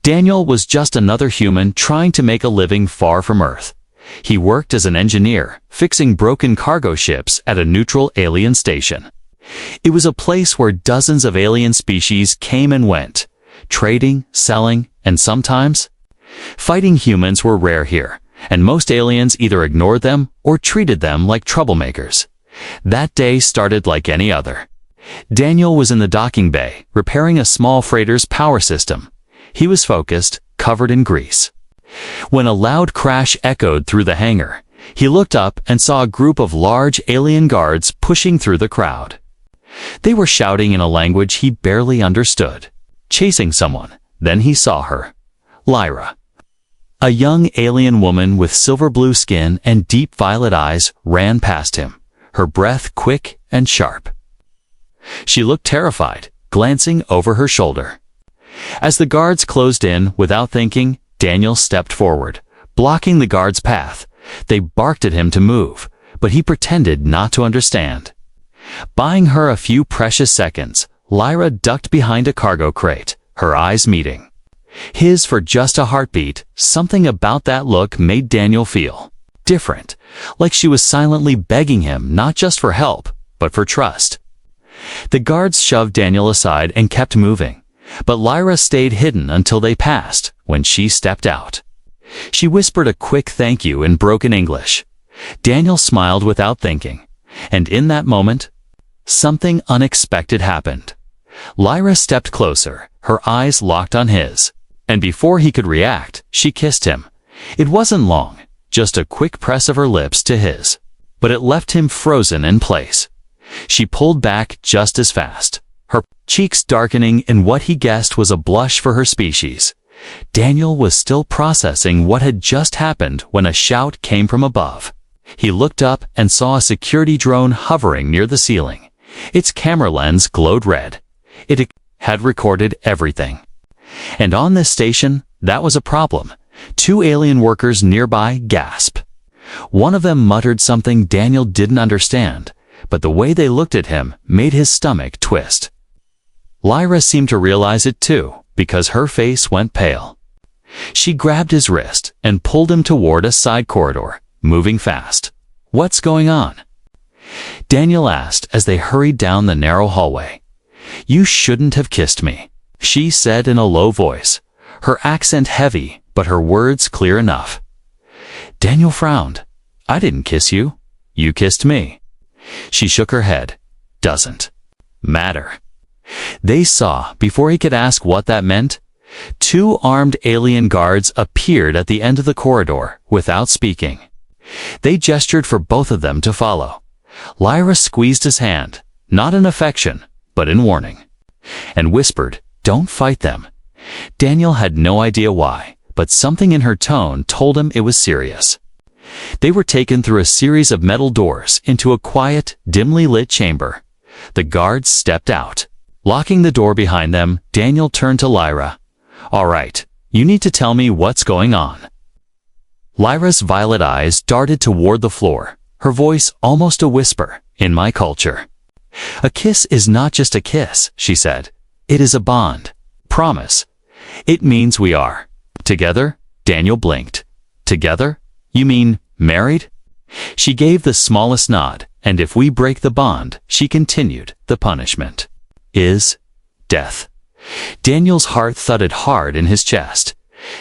Daniel was just another human trying to make a living far from Earth. He worked as an engineer, fixing broken cargo ships at a neutral alien station. It was a place where dozens of alien species came and went, trading, selling, and sometimes fighting. Humans were rare here, and most aliens either ignored them or treated them like troublemakers. That day started like any other. Daniel was in the docking bay, repairing a small freighter's power system. He was focused, covered in grease. When a loud crash echoed through the hangar, he looked up and saw a group of large alien guards pushing through the crowd. They were shouting in a language he barely understood, chasing someone. Then he saw her. Lyra. A young alien woman with silver blue skin and deep violet eyes ran past him, her breath quick and sharp. She looked terrified, glancing over her shoulder. As the guards closed in without thinking, Daniel stepped forward, blocking the guard's path. They barked at him to move, but he pretended not to understand. Buying her a few precious seconds, Lyra ducked behind a cargo crate, her eyes meeting his for just a heartbeat. Something about that look made Daniel feel different, like she was silently begging him not just for help, but for trust. The guards shoved Daniel aside and kept moving, but Lyra stayed hidden until they passed. When she stepped out, she whispered a quick thank you in broken English. Daniel smiled without thinking, and in that moment, something unexpected happened. Lyra stepped closer, her eyes locked on his, and before he could react, she kissed him. It wasn't long, just a quick press of her lips to his, but it left him frozen in place. She pulled back just as fast, her cheeks darkening in what he guessed was a blush for her species. Daniel was still processing what had just happened when a shout came from above. He looked up and saw a security drone hovering near the ceiling. Its camera lens glowed red. It had recorded everything. And on this station, that was a problem. 2 alien workers nearby gasped. One of them muttered something Daniel didn't understand, but the way they looked at him made his stomach twist. Lyra seemed to realize it too, because her face went pale. She grabbed his wrist and pulled him toward a side corridor, moving fast. "What's going on?" Daniel asked as they hurried down the narrow hallway. "You shouldn't have kissed me," she said in a low voice, her accent heavy, but her words clear enough. Daniel frowned. "I didn't kiss you. You kissed me." She shook her head. "Doesn't matter." They saw, before he could ask what that meant, 2 armed alien guards appeared at the end of the corridor without speaking. They gestured for both of them to follow. Lyra squeezed his hand, not in affection, but in warning, and whispered, "Don't fight them." Daniel had no idea why, but something in her tone told him it was serious. They were taken through a series of metal doors into a quiet, dimly lit chamber. The guards stepped out. Locking the door behind them, Daniel turned to Lyra. "All right, you need to tell me what's going on." Lyra's violet eyes darted toward the floor, her voice almost a whisper. "In my culture, a kiss is not just a kiss," she said. "It is a bond. Promise. It means we are together." Daniel blinked. "Together? You mean married?" She gave the smallest nod. "And if we break the bond," she continued, "the punishment is death." Daniel's heart thudded hard in his chest.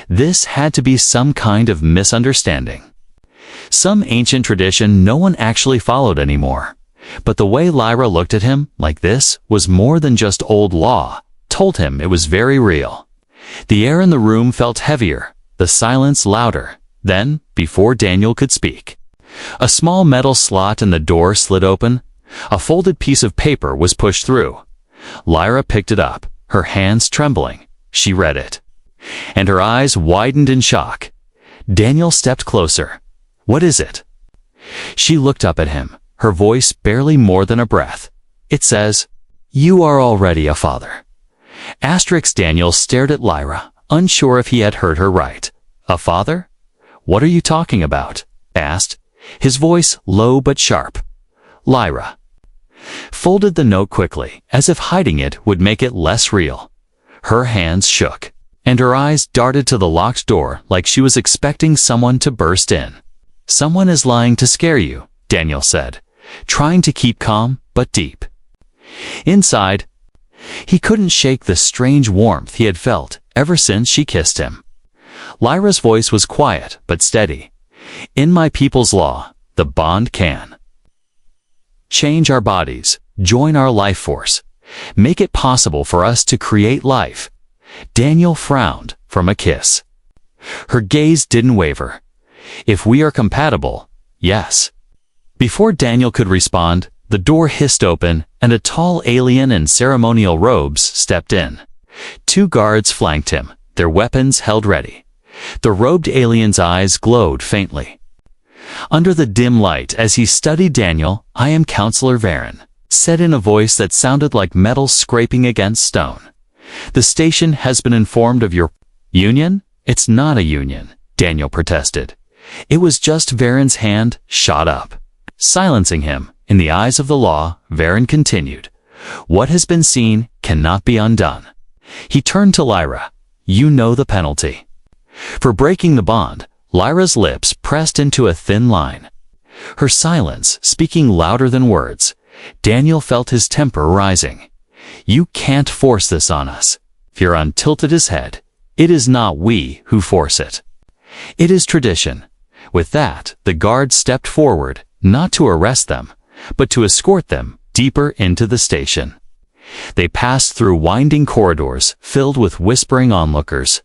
This had to be some kind of misunderstanding. Some ancient tradition no one actually followed anymore. But the way Lyra looked at him, like this, was more than just old law, told him it was very real. The air in the room felt heavier, the silence louder. Then, before Daniel could speak, a small metal slot in the door slid open. A folded piece of paper was pushed through. Lyra picked it up, her hands trembling. She read it, and her eyes widened in shock. Daniel stepped closer. "What is it?" She looked up at him, her voice barely more than a breath. "It says, you are already a father." Daniel stared at Lyra, unsure if he had heard her right. "A father? What are you talking about?" asked, his voice low but sharp. Lyra folded the note quickly, as if hiding it would make it less real. Her hands shook. and her eyes darted to the locked door like she was expecting someone to burst in. "Someone is lying to scare you," Daniel said, trying to keep calm but deep. Inside, he couldn't shake the strange warmth he had felt ever since she kissed him. Lyra's voice was quiet but steady. "In my people's law, the bond can change our bodies, join our life force, make it possible for us to create life." Daniel frowned from a kiss. Her gaze didn't waver. "If we are compatible, yes." Before Daniel could respond, the door hissed open and a tall alien in ceremonial robes stepped in. 2 guards flanked him, their weapons held ready. The robed alien's eyes glowed faintly. Under the dim light as he studied Daniel, "I am Counselor Varen," said in a voice that sounded like metal scraping against stone. "The station has been informed of your union." "It's not a union," Daniel protested. It was just Varen's hand shot up. Silencing him, in the eyes of the law, Varen continued, "What has been seen cannot be undone." He turned to Lyra. "You know the penalty." For breaking the bond, Lyra's lips pressed into a thin line. Her silence speaking louder than words. Daniel felt his temper rising. "You can't force this on us." Varen tilted his head. "It is not we who force it. It is tradition." With that, the guard stepped forward, not to arrest them, but to escort them deeper into the station. They passed through winding corridors filled with whispering onlookers.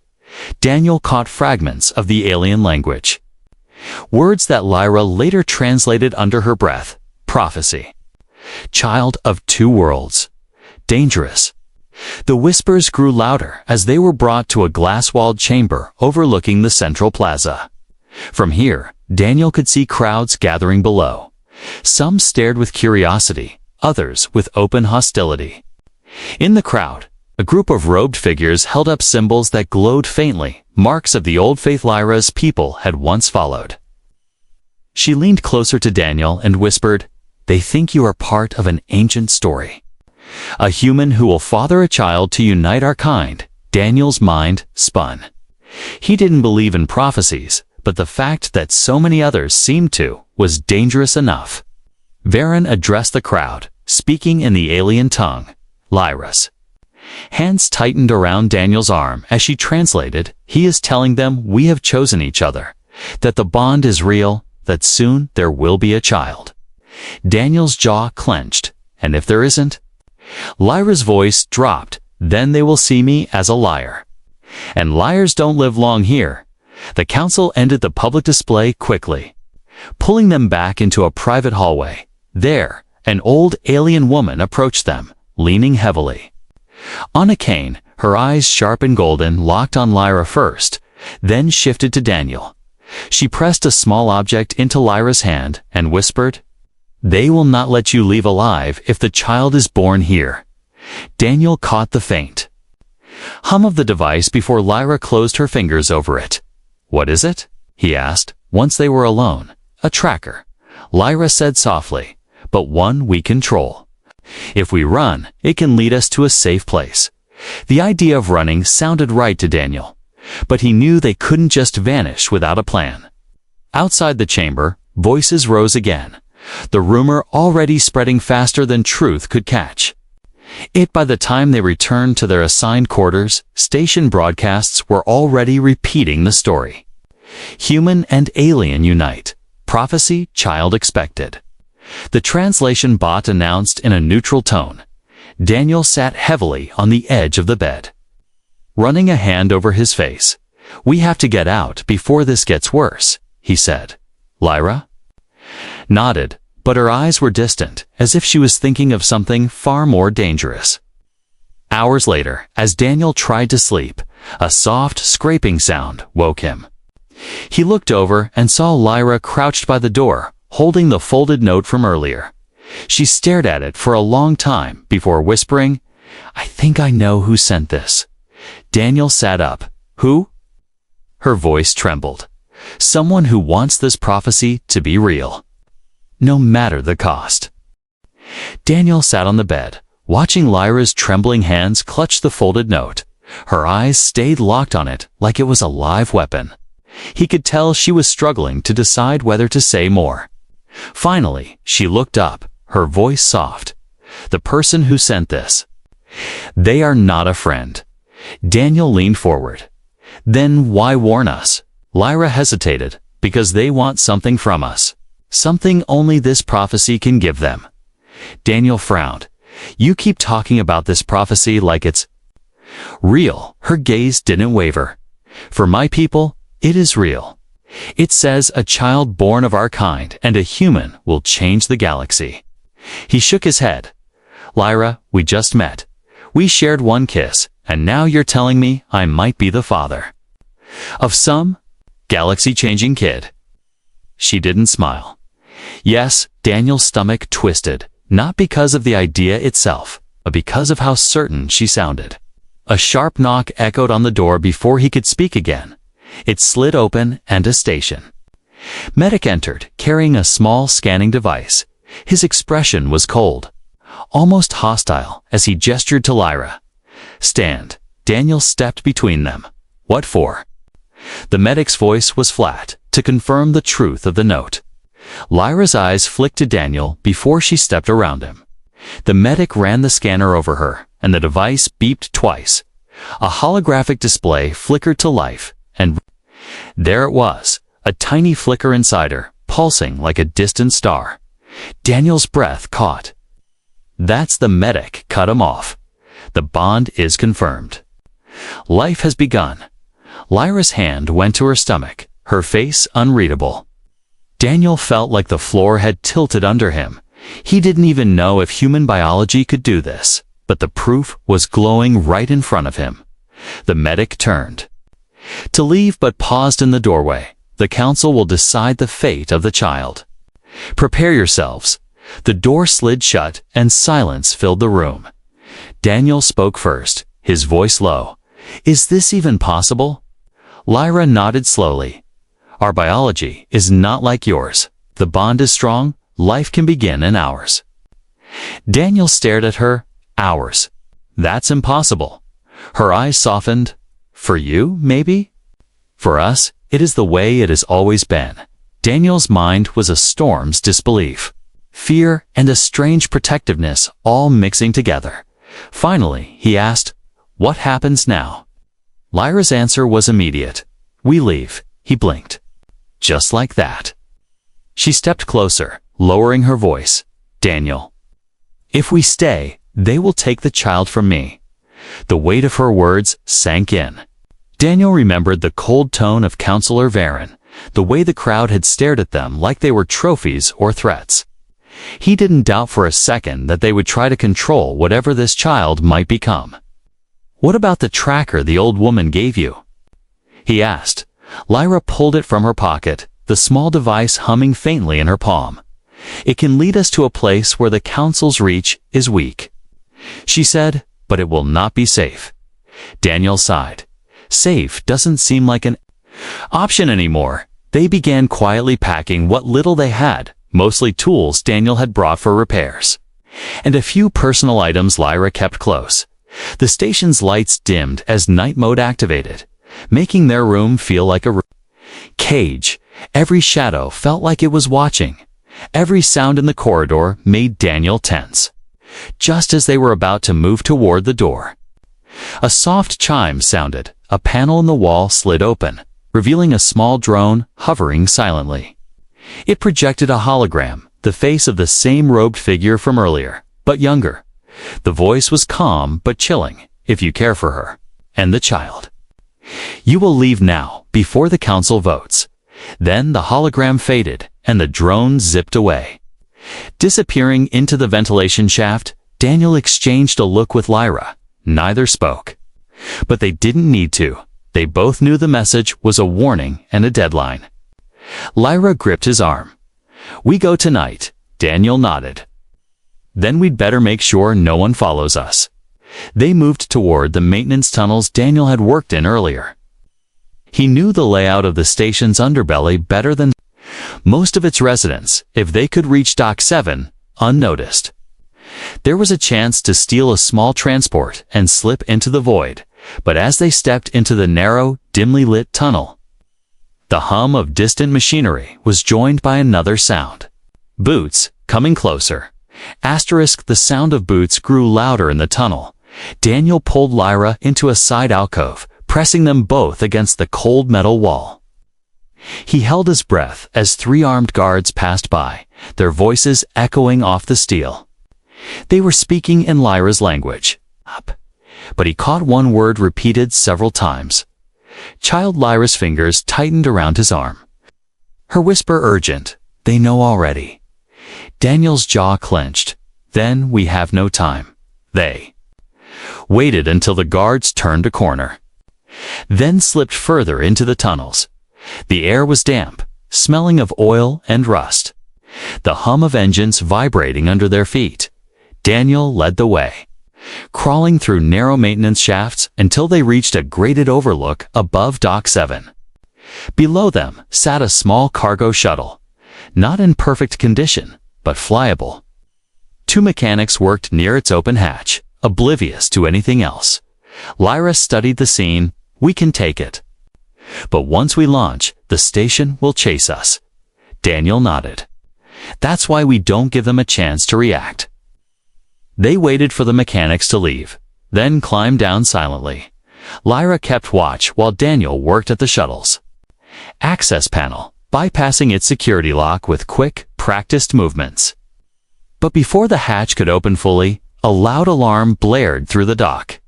Daniel caught fragments of the alien language. Words that Lyra later translated under her breath. Prophecy. Child of 2 worlds. Dangerous. The whispers grew louder as they were brought to a glass-walled chamber overlooking the central plaza. From here, Daniel could see crowds gathering below. Some stared with curiosity, others with open hostility. In the crowd, a group of robed figures held up symbols that glowed faintly, marks of the old faith Lyra's people had once followed. She leaned closer to Daniel and whispered, "They think you are part of an ancient story. A human who will father a child to unite our kind." Daniel's mind spun. He didn't believe in prophecies, but the fact that so many others seemed to was dangerous enough. Varen addressed the crowd, speaking in the alien tongue, Lyra's. Hands tightened around Daniel's arm as she translated, "He is telling them we have chosen each other, that the bond is real, that soon there will be a child." Daniel's jaw clenched. "And if there isn't?" Lyra's voice dropped. "Then they will see me as a liar. And liars don't live long here." The council ended the public display quickly, pulling them back into a private hallway. There, an old alien woman approached them, leaning heavily on a cane, her eyes sharp and golden, locked on Lyra first, then shifted to Daniel. She pressed a small object into Lyra's hand and whispered, "They will not let you leave alive if the child is born here." Daniel caught the faint hum of the device before Lyra closed her fingers over it. "What is it?" he asked, once they were alone. "A tracker," Lyra said softly, "but one we control. If we run, it can lead us to a safe place." The idea of running sounded right to Daniel, but he knew they couldn't just vanish without a plan. Outside the chamber, voices rose again, the rumor already spreading faster than truth could catch. By the time they returned to their assigned quarters, station broadcasts were already repeating the story. Human and alien unite. Prophecy, child expected. The translation bot announced in a neutral tone. Daniel sat heavily on the edge of the bed, running a hand over his face. "We have to get out before this gets worse," he said. Lyra nodded, but her eyes were distant, as if she was thinking of something far more dangerous. Hours later, as Daniel tried to sleep, a soft, scraping sound woke him. He looked over and saw Lyra crouched by the door, holding the folded note from earlier. She stared at it for a long time before whispering, "I think I know who sent this." Daniel sat up. "Who?" Her voice trembled. "Someone who wants this prophecy to be real, no matter the cost." Daniel sat on the bed, watching Lyra's trembling hands clutch the folded note. Her eyes stayed locked on it like it was a live weapon. He could tell she was struggling to decide whether to say more. Finally, she looked up, her voice soft. "The person who sent this. They are not a friend." Daniel leaned forward. "Then why warn us?" Lyra hesitated. "Because they want something from us. Something only this prophecy can give them." Daniel frowned. "You keep talking about this prophecy like it's real." Her gaze didn't waver. "For my people, it is real. It says a child born of our kind and a human will change the galaxy." He shook his head. "Lyra, we just met. We shared one kiss, and now you're telling me I might be the father of some galaxy-changing kid." She didn't smile. Yes, Daniel's stomach twisted, not because of the idea itself, but because of how certain she sounded. A sharp knock echoed on the door before he could speak again. It slid open, and a station medic entered, carrying a small scanning device. His expression was cold, almost hostile, as he gestured to Lyra. "Stand." Daniel stepped between them. "What for?" The medic's voice was flat, to confirm the truth of the note. Lyra's eyes flicked to Daniel before she stepped around him. The medic ran the scanner over her, and the device beeped twice. A holographic display flickered to life, and there it was, a tiny flicker inside her, pulsing like a distant star. Daniel's breath caught. "That's the medic," cut him off. "The bond is confirmed. Life has begun." Lyra's hand went to her stomach, her face unreadable. Daniel felt like the floor had tilted under him. He didn't even know if human biology could do this, but the proof was glowing right in front of him. The medic turned to leave but paused in the doorway. "The council will decide the fate of the child. Prepare yourselves." The door slid shut, and silence filled the room. Daniel spoke first, his voice low. "Is this even possible?" Lyra nodded slowly. "Our biology is not like yours. The bond is strong. Life can begin in hours." Daniel stared at her. "Hours? That's impossible." Her eyes softened. "For you, maybe? For us, it is the way it has always been." Daniel's mind was a storm's disbelief. Fear and a strange protectiveness all mixing together. Finally, he asked, "What happens now?" Lyra's answer was immediate. "We leave." He blinked. "Just like that." She stepped closer, lowering her voice. "Daniel, if we stay, they will take the child from me." The weight of her words sank in. Daniel remembered the cold tone of Counselor Varen, the way the crowd had stared at them like they were trophies or threats. He didn't doubt for a second that they would try to control whatever this child might become. "What about the tracker the old woman gave you?" he asked. Lyra pulled it from her pocket, the small device humming faintly in her palm. "It can lead us to a place where the council's reach is weak," she said, "but it will not be safe." Daniel sighed. Safe doesn't seem like an option anymore. They began quietly packing what little they had, mostly tools Daniel had brought for repairs, and a few personal items Lyra kept close. The station's lights dimmed as night mode activated, making their room feel like a cage. Every shadow felt like it was watching. Every sound in the corridor made Daniel tense. Just as they were about to move toward the door, a soft chime sounded. A panel in the wall slid open, revealing a small drone hovering silently. It projected a hologram, the face of the same robed figure from earlier, but younger. The voice was calm but chilling, "If you care for her and the child, you will leave now, before the council votes." Then the hologram faded, and the drone zipped away. Disappearing into the ventilation shaft, Daniel exchanged a look with Lyra. Neither spoke. But they didn't need to. They both knew the message was a warning and a deadline. Lyra gripped his arm. "We go tonight." Daniel nodded. "Then we'd better make sure no one follows us." They moved toward the maintenance tunnels Daniel had worked in earlier. He knew the layout of the station's underbelly better than most of its residents. If they could reach Dock 7 unnoticed, there was a chance to steal a small transport and slip into the void. But as they stepped into the narrow, dimly lit tunnel, the hum of distant machinery was joined by another sound. Boots, coming closer. The sound of boots grew louder in the tunnel. Daniel pulled Lyra into a side alcove, pressing them both against the cold metal wall. He held his breath as 3 armed guards passed by, their voices echoing off the steel. They were speaking in Lyra's language. But he caught one word repeated several times. Child Lyra's fingers tightened around his arm. Her whisper urgent, "They know already." Daniel's jaw clenched. "Then we have no time." They waited until the guards turned a corner, then slipped further into the tunnels. The air was damp, smelling of oil and rust. The hum of engines vibrating under their feet. Daniel led the way, crawling through narrow maintenance shafts until they reached a grated overlook above Dock 7. Below them sat a small cargo shuttle, not in perfect condition, but flyable. 2 mechanics worked near its open hatch, oblivious to anything else. Lyra studied the scene. "We can take it. But once we launch, the station will chase us." Daniel nodded. "That's why we don't give them a chance to react." They waited for the mechanics to leave, then climbed down silently. Lyra kept watch while Daniel worked at the shuttle's access panel, bypassing its security lock with quick, practiced movements. But before the hatch could open fully, a loud alarm blared through the dock.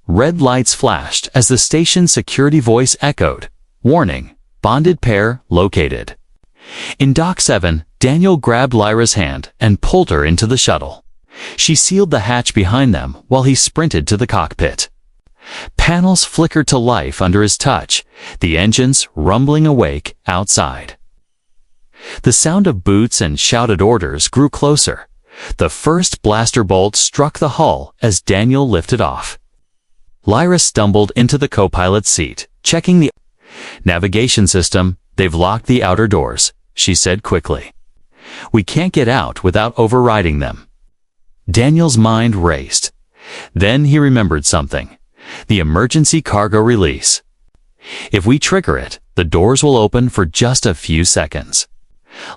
Red lights flashed as the station's security voice echoed, "Warning, bonded pair located." In Dock 7, Daniel grabbed Lyra's hand and pulled her into the shuttle. She sealed the hatch behind them while he sprinted to the cockpit. Panels flickered to life under his touch, the engines rumbling awake outside. The sound of boots and shouted orders grew closer. The first blaster bolt struck the hull as Daniel lifted off. Lyra stumbled into the co-pilot's seat, checking the navigation system. "They've locked the outer doors," she said quickly. "We can't get out without overriding them." Daniel's mind raced. Then he remembered something. The emergency cargo release. If we trigger it, the doors will open for just a few seconds.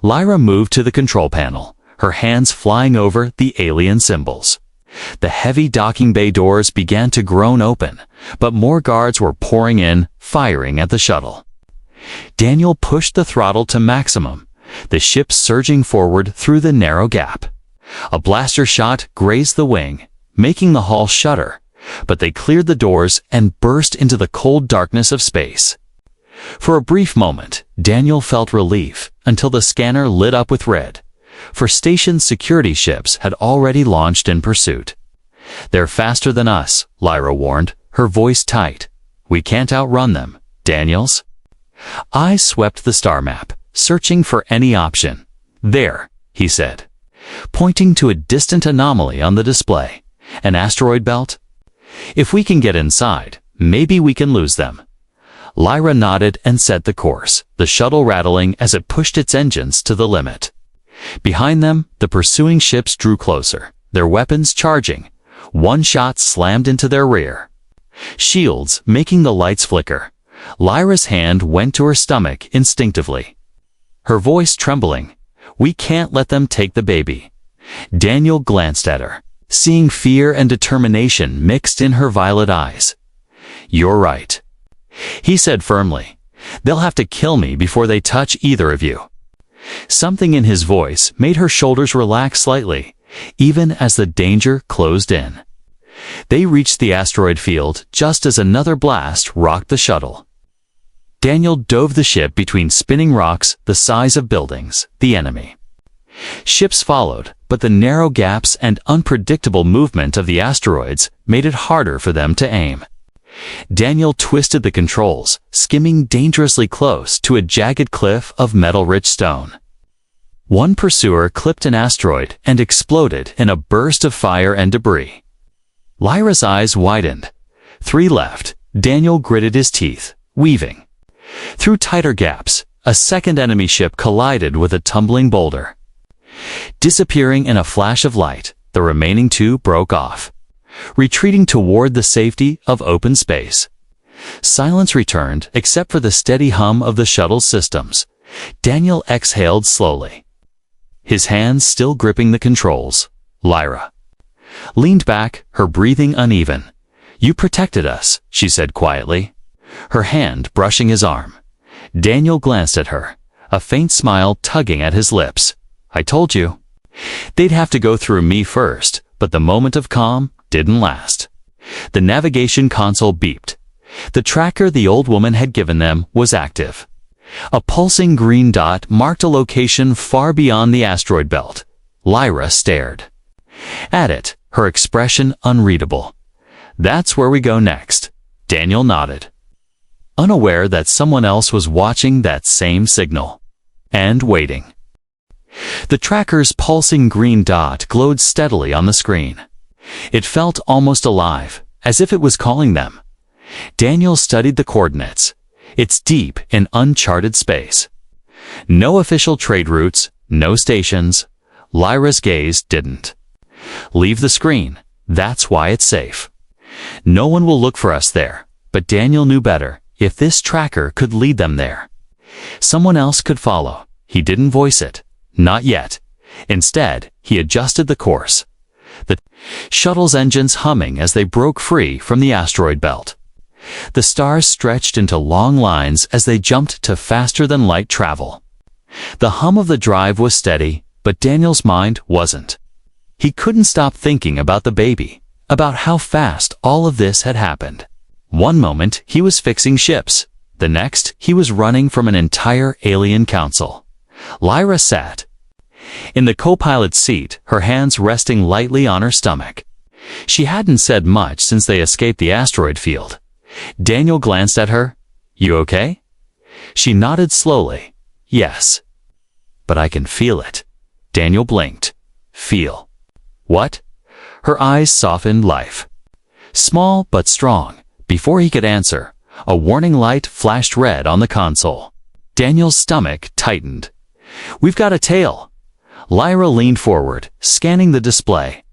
Lyra moved to the control panel, her hands flying over the alien symbols. The heavy docking bay doors began to groan open, but more guards were pouring in, firing at the shuttle. Daniel pushed the throttle to maximum, the ship surging forward through the narrow gap. A blaster shot grazed the wing, making the hull shudder, but they cleared the doors and burst into the cold darkness of space. For a brief moment, Daniel felt relief until the scanner lit up with red, for station security ships had already launched in pursuit. "They're faster than us," Lyra warned, her voice tight. "We can't outrun them." Daniel's eyes swept the star map, searching for any option. "There," he said, pointing to a distant anomaly on the display. "An asteroid belt? If we can get inside, maybe we can lose them." Lyra nodded and set the course, the shuttle rattling as it pushed its engines to the limit. Behind them, the pursuing ships drew closer, their weapons charging. One shot slammed into their rear shields, making the lights flicker. Lyra's hand went to her stomach instinctively, her voice trembling. "We can't let them take the baby." Daniel glanced at her, seeing fear and determination mixed in her violet eyes. "You're right," he said firmly. "They'll have to kill me before they touch either of you." Something in his voice made her shoulders relax slightly, even as the danger closed in. They reached the asteroid field just as another blast rocked the shuttle. Daniel dove the ship between spinning rocks the size of buildings, the enemy. Ships followed, but the narrow gaps and unpredictable movement of the asteroids made it harder for them to aim. Daniel twisted the controls, skimming dangerously close to a jagged cliff of metal-rich stone. One pursuer clipped an asteroid and exploded in a burst of fire and debris. Lyra's eyes widened. 3 left. Daniel gritted his teeth, weaving through tighter gaps. A second enemy ship collided with a tumbling boulder. Disappearing in a flash of light, the remaining 2 broke off. retreating toward the safety of open space. Silence returned except for the steady hum of the shuttle's systems. Daniel exhaled slowly, his hands still gripping the controls. Lyra leaned back, her breathing uneven. "You protected us," she said quietly, her hand brushing his arm. Daniel glanced at her, a faint smile tugging at his lips. "I told you." They'd have to go through me first, but the moment of calm didn't last. The navigation console beeped. The tracker the old woman had given them was active. A pulsing green dot marked a location far beyond the asteroid belt. Lyra stared at it, her expression unreadable. "That's where we go next," Daniel nodded, unaware that someone else was watching that same signal and waiting. The tracker's pulsing green dot glowed steadily on the screen. It felt almost alive, as if it was calling them. Daniel studied the coordinates. It's deep in uncharted space. No official trade routes, no stations. Lyra's gaze didn't leave the screen. That's why it's safe. No one will look for us there, but Daniel knew better. If this tracker could lead them there, someone else could follow. He didn't voice it. Not yet. Instead, he adjusted the course, the shuttle's engines humming as they broke free from the asteroid belt. The stars stretched into long lines as they jumped to faster-than-light travel. The hum of the drive was steady, but Daniel's mind wasn't. He couldn't stop thinking about the baby, about how fast all of this had happened. One moment, he was fixing ships. The next, he was running from an entire alien council. Lyra sat in the co-pilot's seat, her hands resting lightly on her stomach. She hadn't said much since they escaped the asteroid field. Daniel glanced at her. "You okay?" She nodded slowly. "Yes." "But I can feel it." Daniel blinked. "Feel what?" Her eyes softened life. Small but strong. Before he could answer, a warning light flashed red on the console. Daniel's stomach tightened. "We've got a tail." Lyra leaned forward, scanning the display.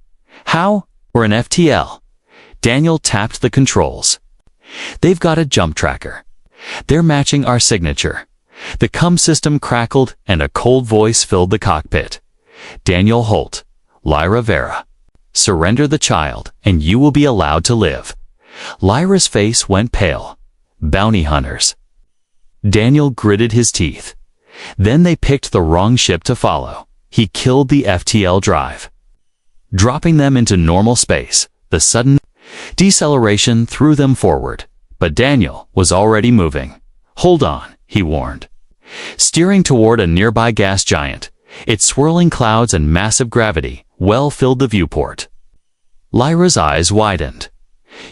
"How?" "Or an FTL." Daniel tapped the controls. "They've got a jump tracker. They're matching our signature." The CUM system crackled and a cold voice filled the cockpit. "Daniel Holt, Lyra Vera. Surrender the child and you will be allowed to live." Lyra's face went pale. "Bounty hunters." Daniel gritted his teeth. Then they picked the wrong ship to follow. He killed the FTL drive, dropping them into normal space. The sudden deceleration threw them forward, but Daniel was already moving. "Hold on," he warned, steering toward a nearby gas giant. Its swirling clouds and massive gravity well filled the viewport. Lyra's eyes widened.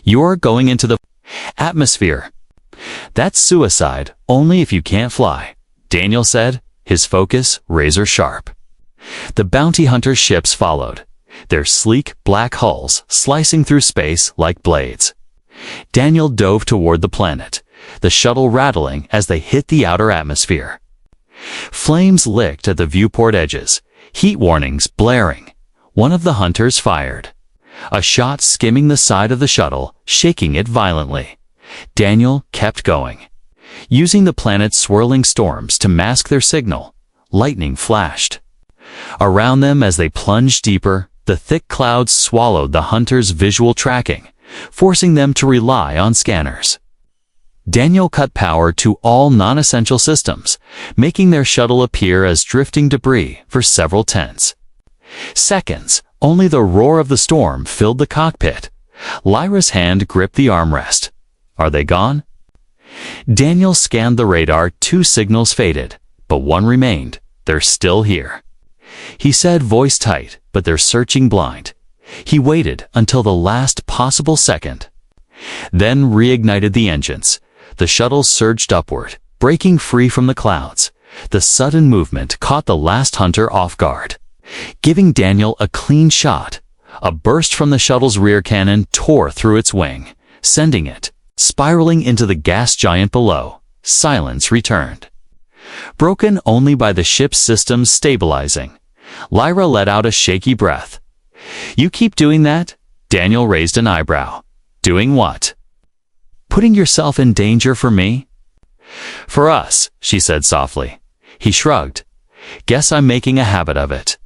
"You're going into the atmosphere." "That's suicide, only if you can't fly," Daniel said, his focus razor sharp. The bounty hunter ships followed, their sleek black hulls slicing through space like blades. Daniel dove toward the planet, the shuttle rattling as they hit the outer atmosphere. Flames licked at the viewport edges, heat warnings blaring. One of the hunters fired, a shot skimming the side of the shuttle, shaking it violently. Daniel kept going, using the planet's swirling storms to mask their signal. Lightning flashed around them as they plunged deeper. The thick clouds swallowed the hunters' visual tracking, forcing them to rely on scanners. Daniel cut power to all non-essential systems, making their shuttle appear as drifting debris for several tense seconds. Only the roar of the storm filled the cockpit. Lyra's hand gripped the armrest. "Are they gone?" Daniel scanned the radar. 2 signals faded, but one remained. "They're still here," he said, voice tight, "but they're searching blind." He waited until the last possible second, then reignited the engines. The shuttle surged upward, breaking free from the clouds. The sudden movement caught the last hunter off guard, giving Daniel a clean shot. A burst from the shuttle's rear cannon tore through its wing, sending it spiraling into the gas giant below. Silence returned, broken only by the ship's systems stabilizing. Lyra let out a shaky breath. "You keep doing that?" Daniel raised an eyebrow. Doing what? Putting yourself in danger for me? For us, she said softly. He shrugged. Guess I'm making a habit of it.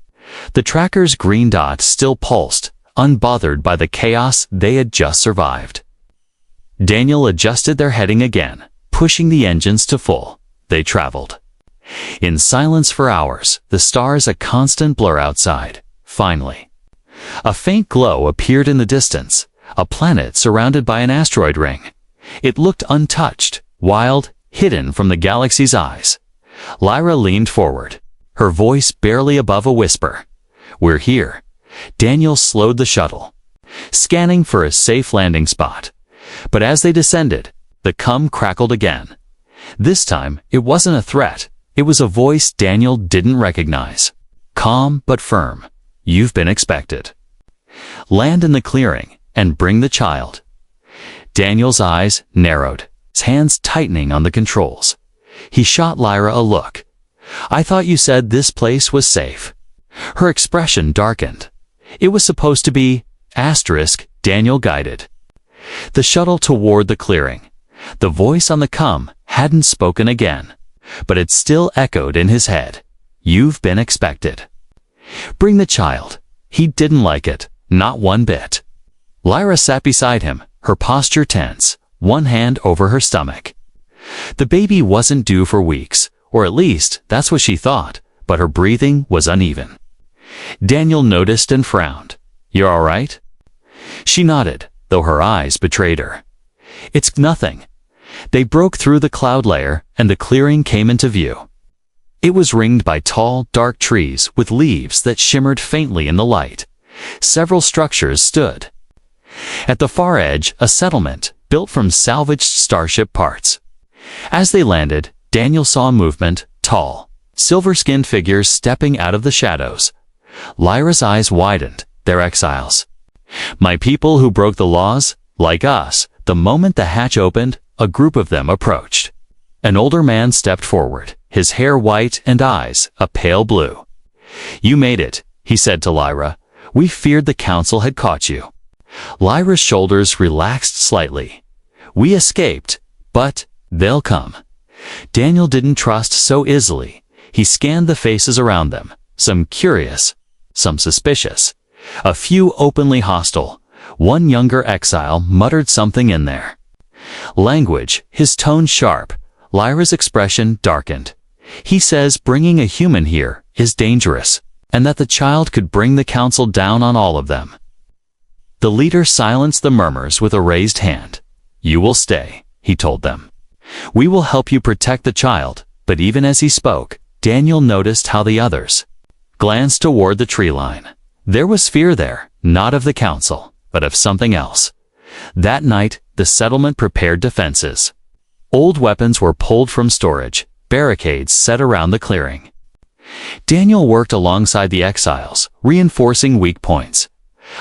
The tracker's green dot still pulsed, unbothered by the chaos they had just survived. Daniel adjusted their heading again, pushing the engines to full. They traveled. In silence for hours, the stars a constant blur outside. Finally, a faint glow appeared in the distance, a planet surrounded by an asteroid ring. It looked untouched, wild, hidden from the galaxy's eyes. Lyra leaned forward, her voice barely above a whisper. We're here. Daniel slowed the shuttle, scanning for a safe landing spot. But as they descended, the cum crackled again. This time, it wasn't a threat. It was a voice Daniel didn't recognize. Calm but firm. You've been expected. Land in the clearing and bring the child. Daniel's eyes narrowed, his hands tightening on the controls. He shot Lyra a look. I thought you said this place was safe. Her expression darkened. It was supposed to be, Daniel guided the shuttle toward the clearing. The voice on the cum hadn't spoken again, but it still echoed in his head. You've been expected. Bring the child. He didn't like it, not one bit. Lyra sat beside him, her posture tense, one hand over her stomach. The baby wasn't due for weeks, or at least that's what she thought, but her breathing was uneven. Daniel noticed and frowned. You're all right? She nodded, though her eyes betrayed her. It's nothing. They broke through the cloud layer, and the clearing came into view. It was ringed by tall, dark trees with leaves that shimmered faintly in the light. Several structures stood. At the far edge, a settlement, built from salvaged starship parts. As they landed, Daniel saw movement, tall, silver-skinned figures stepping out of the shadows. Lyra's eyes widened. They're exiles. My people who broke the laws, like us. The moment the hatch opened, a group of them approached. An older man stepped forward, his hair white and eyes a pale blue. You made it, he said to Lyra. We feared the council had caught you. Lyra's shoulders relaxed slightly. We escaped, but they'll come. Daniel didn't trust so easily. He scanned the faces around them, some curious, some suspicious, a few openly hostile. One younger exile muttered something in there. Language, his tone sharp. Lyra's expression darkened. He says bringing a human here is dangerous, and that the child could bring the council down on all of them. The leader silenced the murmurs with a raised hand. You will stay, he told them. We will help you protect the child. But even as he spoke, Daniel noticed how the others glanced toward the tree line. There was fear there, not of the council, but of something else. That night, the settlement prepared defenses. Old weapons were pulled from storage, barricades set around the clearing. Daniel worked alongside the exiles, reinforcing weak points.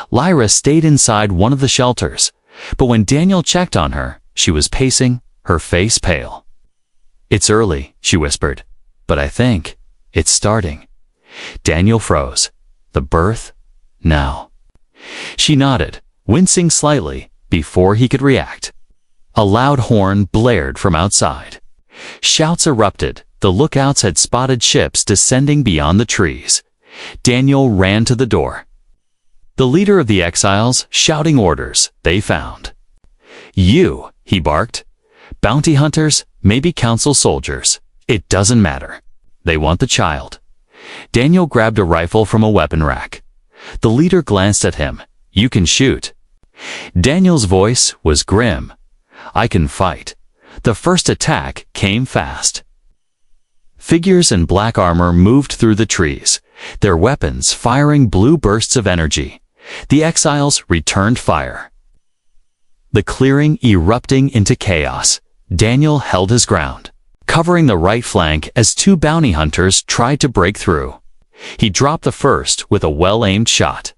Lyra stayed inside one of the shelters, but when Daniel checked on her, she was pacing, her face pale. It's early, she whispered, but I think it's starting. Daniel froze. The birth? Now. She nodded, wincing slightly, before he could react. A loud horn blared from outside. Shouts erupted. The lookouts had spotted ships descending beyond the trees. Daniel ran to the door. The leader of the exiles shouting orders they found. You, he barked. Bounty hunters, maybe council soldiers. It doesn't matter. They want the child. Daniel grabbed a rifle from a weapon rack. The leader glanced at him. You can shoot. Daniel's voice was grim. I can fight. The first attack came fast. Figures in black armor moved through the trees, their weapons firing blue bursts of energy. The exiles returned fire. The clearing erupting into chaos. Daniel held his ground, covering the right flank as two bounty hunters tried to break through. He dropped the first with a well-aimed shot.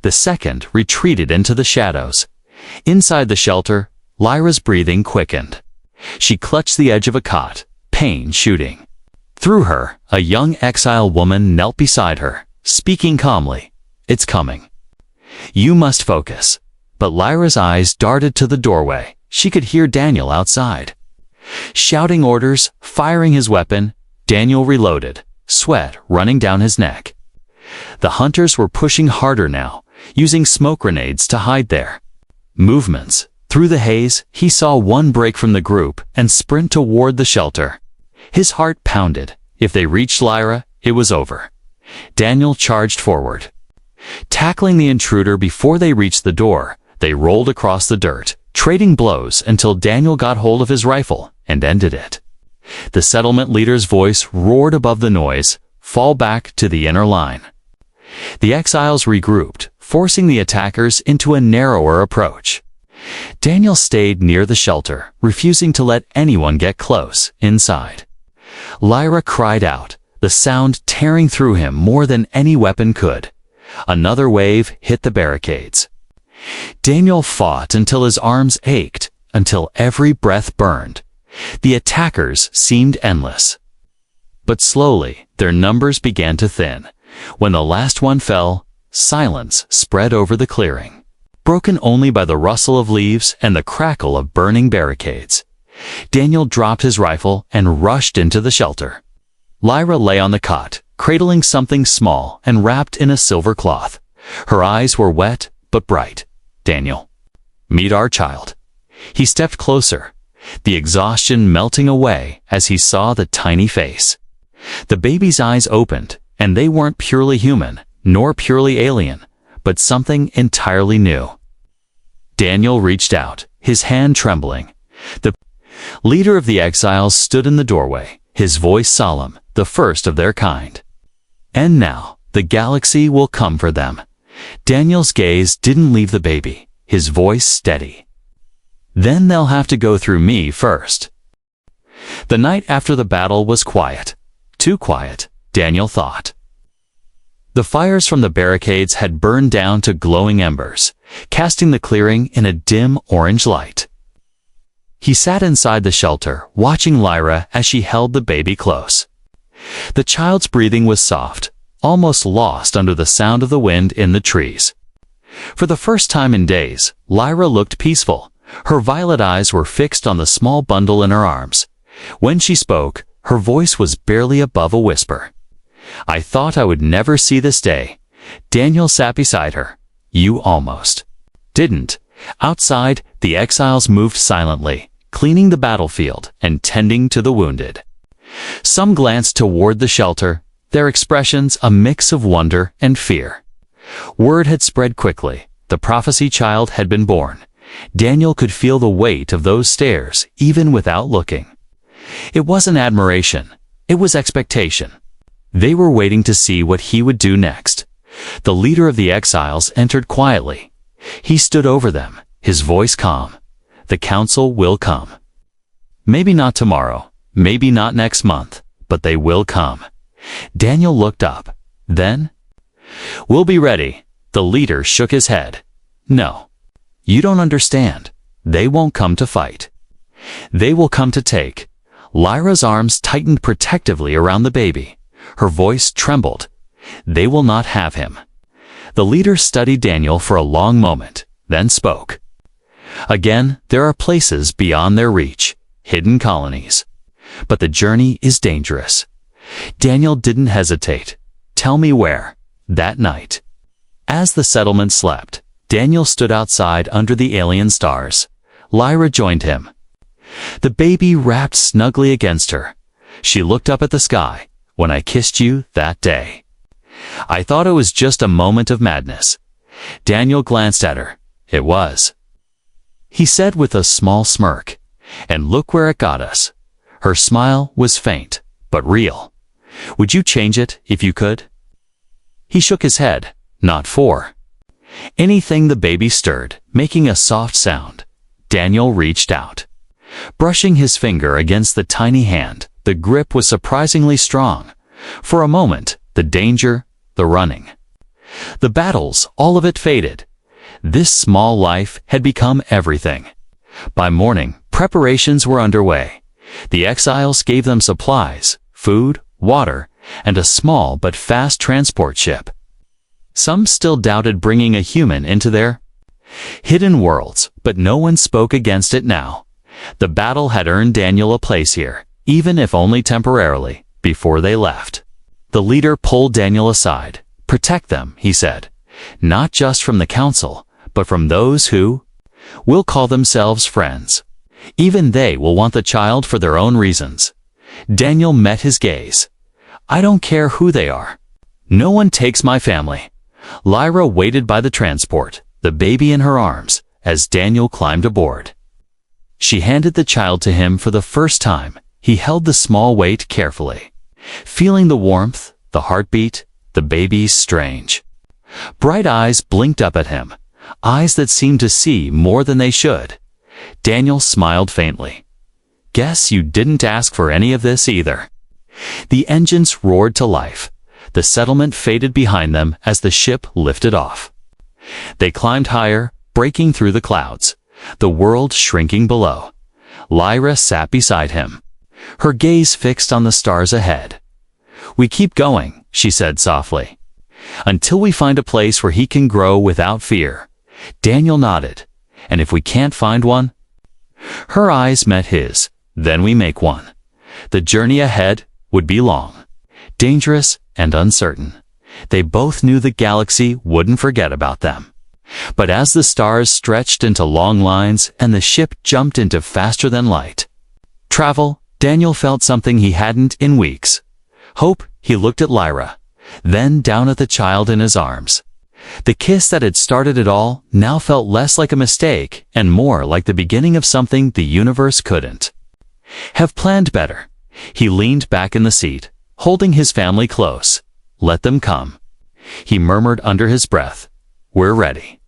The second retreated into the shadows. Inside the shelter, Lyra's breathing quickened. She clutched the edge of a cot, pain shooting through her. A young exile woman knelt beside her, speaking calmly. It's coming. You must focus. But Lyra's eyes darted to the doorway. She could hear Daniel outside. Shouting orders, firing his weapon, Daniel reloaded, sweat running down his neck. The hunters were pushing harder now, using smoke grenades to hide there. Movements. Through the haze, he saw one break from the group and sprint toward the shelter. His heart pounded. If they reached Lyra, it was over. Daniel charged forward. Tackling the intruder before they reached the door, they rolled across the dirt, trading blows until Daniel got hold of his rifle and ended it. The settlement leader's voice roared above the noise, "Fall back to the inner line." The exiles regrouped, forcing the attackers into a narrower approach. Daniel stayed near the shelter, refusing to let anyone get close inside. Lyra cried out, the sound tearing through him more than any weapon could. Another wave hit the barricades. Daniel fought until his arms ached, until every breath burned. The attackers seemed endless. But slowly, their numbers began to thin. When the last one fell, silence spread over the clearing, broken only by the rustle of leaves and the crackle of burning barricades. Daniel dropped his rifle and rushed into the shelter. Lyra lay on the cot, cradling something small and wrapped in a silver cloth. Her eyes were wet but bright. "Daniel, meet our child." He stepped closer, the exhaustion melting away as he saw the tiny face. The baby's eyes opened, and they weren't purely human, nor purely alien, but something entirely new. Daniel reached out, his hand trembling. The leader of the exiles stood in the doorway, his voice solemn, the first of their kind. "And now, the galaxy will come for them." Daniel's gaze didn't leave the baby, his voice steady. "Then they'll have to go through me first." The night after the battle was quiet. Too quiet, Daniel thought. The fires from the barricades had burned down to glowing embers, casting the clearing in a dim orange light. He sat inside the shelter, watching Lyra as she held the baby close. The child's breathing was soft, almost lost under the sound of the wind in the trees. For the first time in days, Lyra looked peaceful. Her violet eyes were fixed on the small bundle in her arms. When she spoke, her voice was barely above a whisper. "I thought I would never see this day." Daniel sat beside her. "You almost didn't." Outside, the exiles moved silently, cleaning the battlefield and tending to the wounded. Some glanced toward the shelter, their expressions a mix of wonder and fear. Word had spread quickly. The prophecy child had been born. Daniel could feel the weight of those stares even without looking. It wasn't admiration, it was expectation. They were waiting to see what he would do next. The leader of the exiles entered quietly. He stood over them, his voice calm. "The council will come. Maybe not tomorrow, maybe not next month, but they will come." Daniel looked up. Then, "We'll be ready." The leader shook his head. "No. You don't understand. They won't come to fight. They will come to take." Lyra's arms tightened protectively around the baby. Her voice trembled. "They will not have him." The leader studied Daniel for a long moment, then spoke. "Again, there are places beyond their reach, hidden colonies. But the journey is dangerous." Daniel didn't hesitate. "Tell me where." That night, as the settlement slept, Daniel stood outside under the alien stars. Lyra joined him. The baby wrapped snugly against her. She looked up at the sky. "When I kissed you that day, I thought it was just a moment of madness." Daniel glanced at her. "It was," he said with a small smirk. "And look where it got us." Her smile was faint, but real. "Would you change it if you could?" He shook his head. "Not for anything." The baby stirred, making a soft sound. Daniel reached out, brushing his finger against the tiny hand. The grip was surprisingly strong. For a moment, the danger, the running, the battles, all of it faded. This small life had become everything. By morning, preparations were underway. The exiles gave them supplies, food, water, and a small but fast transport ship. Some still doubted bringing a human into their hidden worlds, but no one spoke against it now. The battle had earned Daniel a place here, even if only temporarily, before they left. The leader pulled Daniel aside. "Protect them," he said. "Not just from the council, but from those who will call themselves friends. Even they will want the child for their own reasons." Daniel met his gaze. "I don't care who they are. No one takes my family." Lyra waited by the transport, the baby in her arms, as Daniel climbed aboard. She handed the child to him for the first time. He held the small weight carefully, feeling the warmth, the heartbeat, the baby's strange bright eyes blinked up at him, eyes that seemed to see more than they should. Daniel smiled faintly. "Guess you didn't ask for any of this either." The engines roared to life. The settlement faded behind them as the ship lifted off. They climbed higher, breaking through the clouds, the world shrinking below. Lyra sat beside him, her gaze fixed on the stars ahead. "We keep going," she said softly, "until we find a place where he can grow without fear." Daniel nodded. "And if we can't find one?" Her eyes met his. "Then we make one." The journey ahead would be long, dangerous, and uncertain. They both knew the galaxy wouldn't forget about them. But as the stars stretched into long lines and the ship jumped into faster than light travel, Daniel felt something he hadn't in weeks. Hope. He looked at Lyra, then down at the child in his arms. The kiss that had started it all now felt less like a mistake and more like the beginning of something the universe couldn't have planned better. He leaned back in the seat, holding his family close. "Let them come," he murmured under his breath. "We're ready."